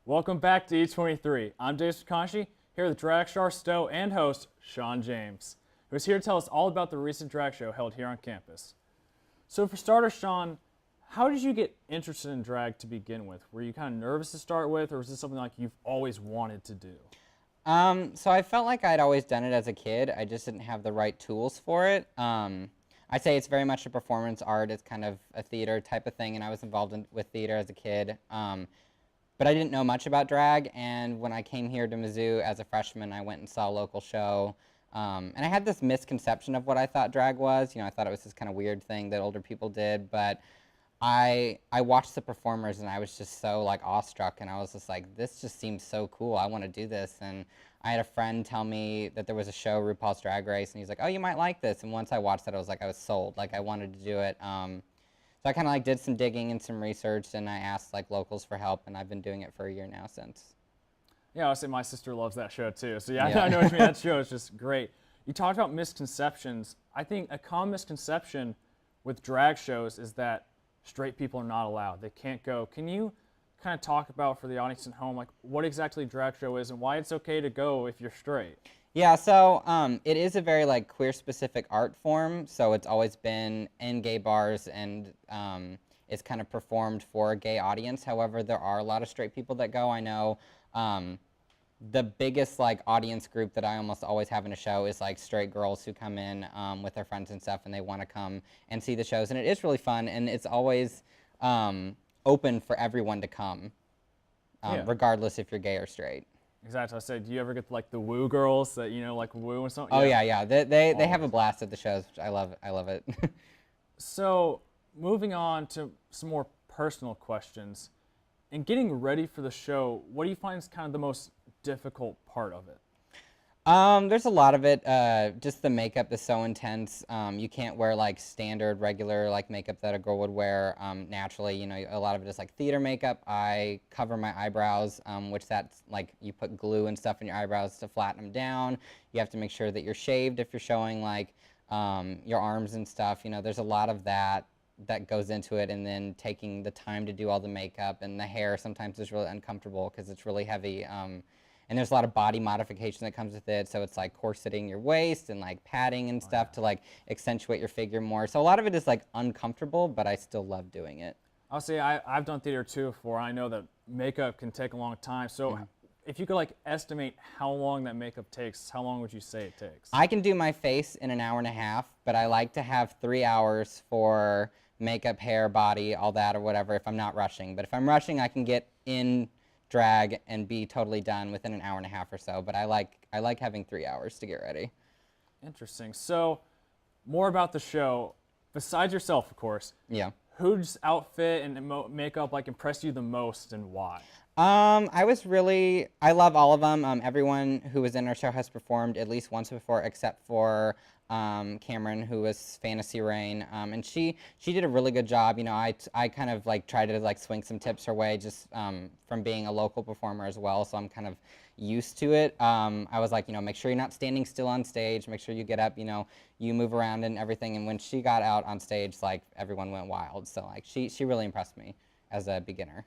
Welcome back to E23. I'm McCondichie, here with drag star, stow, and host Shawn James, who is here to tell us all about the recent drag show held here on campus. So for starters, Shawn, how did you get interested in drag to begin with? Were you kind of nervous to start with, or was this something like you've always wanted to do? So I felt like I'd always done it as a kid. I just didn't have the right tools for it. I'd say it's very much a performance art. It's kind of a theater type of thing, and I was involved with theater as a kid. But I didn't know much about drag, and when I came here to Mizzou as a freshman, I went and saw a local show. And I had this misconception of what I thought drag was. You know, I thought it was this kind of weird thing that older people did, but I watched the performers and I was just so like awestruck, and I was just like, this just seems so cool. I want to do this. And I had a friend tell me that there was a show, RuPaul's Drag Race, and he's like, oh, you might like this. And once I watched that, I was like, I was sold. Like, I wanted to do it. So I kind of like did some digging and some research, and I asked like locals for help, and I've been doing it for a year now since. Yeah, I would say my sister loves that show too. So yeah, I know what you mean. That show is just great. You talked about misconceptions. I think a common misconception with drag shows is that straight people are not allowed. They can't go. Can you kind of talk about for the audience at home, like what exactly drag show is and why it's okay to go if you're straight? Yeah, so it is a very like queer-specific art form. So it's always been in gay bars, and it's kind of performed for a gay audience. However, there are a lot of straight people that go. I know the biggest like audience group that I almost always have in a show is like straight girls who come in with their friends and stuff, and they want to come and see the shows, and it is really fun, and it's always open for everyone to come, regardless if you're gay or straight. Exactly. I said, do you ever get like the woo girls that like woo and something? Oh yeah. They have a blast at the shows, which I love it. So moving on to some more personal questions. In getting ready for the show, what do you find is kind of the most difficult part of it? There's a lot of it. Just the makeup is so intense. You can't wear like standard, regular like makeup that a girl would wear naturally. You know, a lot of it is like theater makeup. I cover my eyebrows, which that's like you put glue and stuff in your eyebrows to flatten them down. You have to make sure that you're shaved if you're showing like your arms and stuff. You know, there's a lot of that goes into it, and then taking the time to do all the makeup, and the hair sometimes is really uncomfortable because it's really heavy. And there's a lot of body modification that comes with it, so it's like corseting your waist and like padding and stuff to like accentuate your figure more. So a lot of it is like uncomfortable, but I still love doing it. I'll say I've done theater too before. I know that makeup can take a long time. So if you could like estimate how long that makeup takes, how long would you say it takes? I can do my face in an hour and a half, but I like to have 3 hours for makeup, hair, body, all that or whatever if I'm not rushing. But if I'm rushing, I can get in drag and be totally done within an hour and a half or so, but I like having 3 hours to get ready. Interesting. So more about the show, besides yourself, of course. Yeah. Whose outfit and makeup like impressed you the most, and why? I love all of them. Everyone who was in our show has performed at least once before, except for Cameron, who was Fantasy Rain, and she did a really good job. You know, I kind of like try to like swing some tips her way just from being a local performer as well, so I'm kind of used to it. I was like, you know, make sure you're not standing still on stage, make sure you get up, you know, you move around and everything, and when she got out on stage, like everyone went wild, so like she really impressed me as a beginner.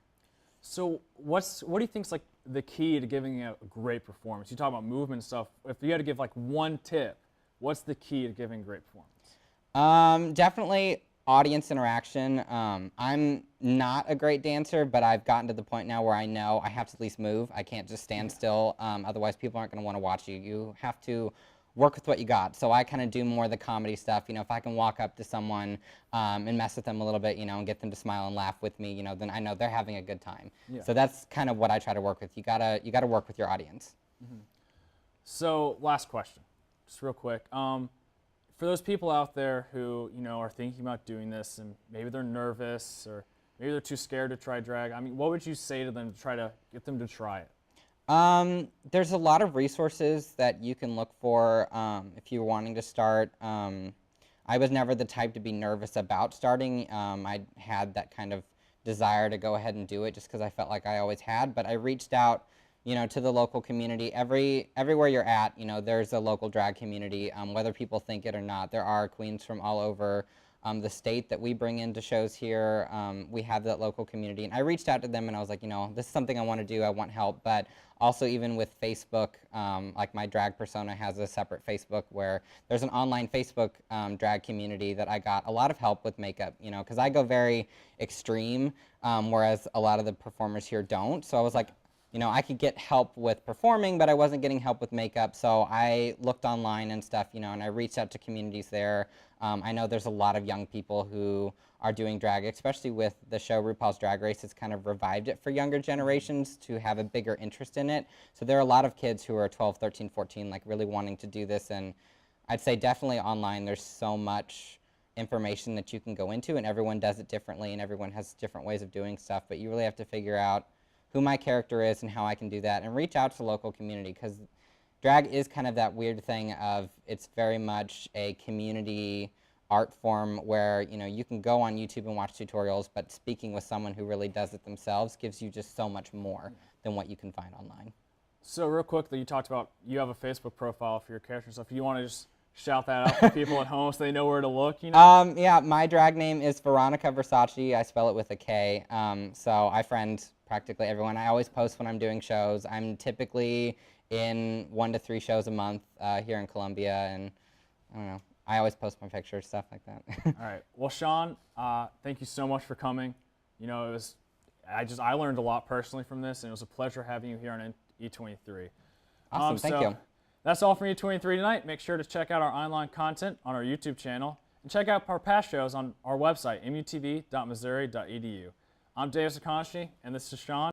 So what do you think is like the key to giving a great performance? You talk about movement and stuff. If you had to give like one tip, what's the key to giving a great performance? Definitely audience interaction. I'm not a great dancer, but I've gotten to the point now where I know I have to at least move. I can't just stand still. Otherwise, people aren't going to want to watch you. You have to work with what you got. So I kind of do more of the comedy stuff. You know, if I can walk up to someone and mess with them a little bit, you know, and get them to smile and laugh with me, you know, then I know they're having a good time. Yeah. So that's kind of what I try to work with. You gotta work with your audience. Mm-hmm. So last question, just real quick. For those people out there who, you know, are thinking about doing this and maybe they're nervous or maybe they're too scared to try drag, I mean, what would you say to them to try to get them to try it? There's a lot of resources that you can look for if you're wanting to start. I was never the type to be nervous about starting. I had that kind of desire to go ahead and do it just because I felt like I always had, but I reached out, you know, to the local community. Everywhere you're at, you know, there's a local drag community, whether people think it or not. There are queens from all over the state that we bring into shows here. We have that local community. And I reached out to them and I was like, you know, this is something I want to do. I want help. But also even with Facebook, like my drag persona has a separate Facebook where there's an online Facebook drag community that I got a lot of help with makeup, you know, because I go very extreme, whereas a lot of the performers here don't. So I was like, you know, I could get help with performing, but I wasn't getting help with makeup. So I looked online and stuff, you know, and I reached out to communities there. I know there's a lot of young people who are doing drag, especially with the show RuPaul's Drag Race. It's kind of revived it for younger generations to have a bigger interest in it. So there are a lot of kids who are 12, 13, 14, like really wanting to do this. And I'd say definitely online, there's so much information that you can go into, and everyone does it differently, and everyone has different ways of doing stuff. But you really have to figure out who my character is and how I can do that, and reach out to the local community, because drag is kind of that weird thing of it's very much a community art form where, you know, you can go on YouTube and watch tutorials, but speaking with someone who really does it themselves gives you just so much more than what you can find online. So real quickly, you talked about you have a Facebook profile for your character and stuff. You want to just shout that out for people at home so they know where to look, you know? Yeah, my drag name is Veronika Versace. I spell it with a K. So I friend practically everyone. I always post when I'm doing shows. I'm typically in 1 to 3 shows a month here in Columbia, and I don't know. I always post my pictures, stuff like that. All right. Well, Shawn, thank you so much for coming. You know, I learned a lot personally from this, and it was a pleasure having you here on E23. Awesome, thank you. That's all from E23 tonight. Make sure to check out our online content on our YouTube channel, and check out our past shows on our website, mutv.missouri.edu. I'm Davis McCondichie, and this is Shawn.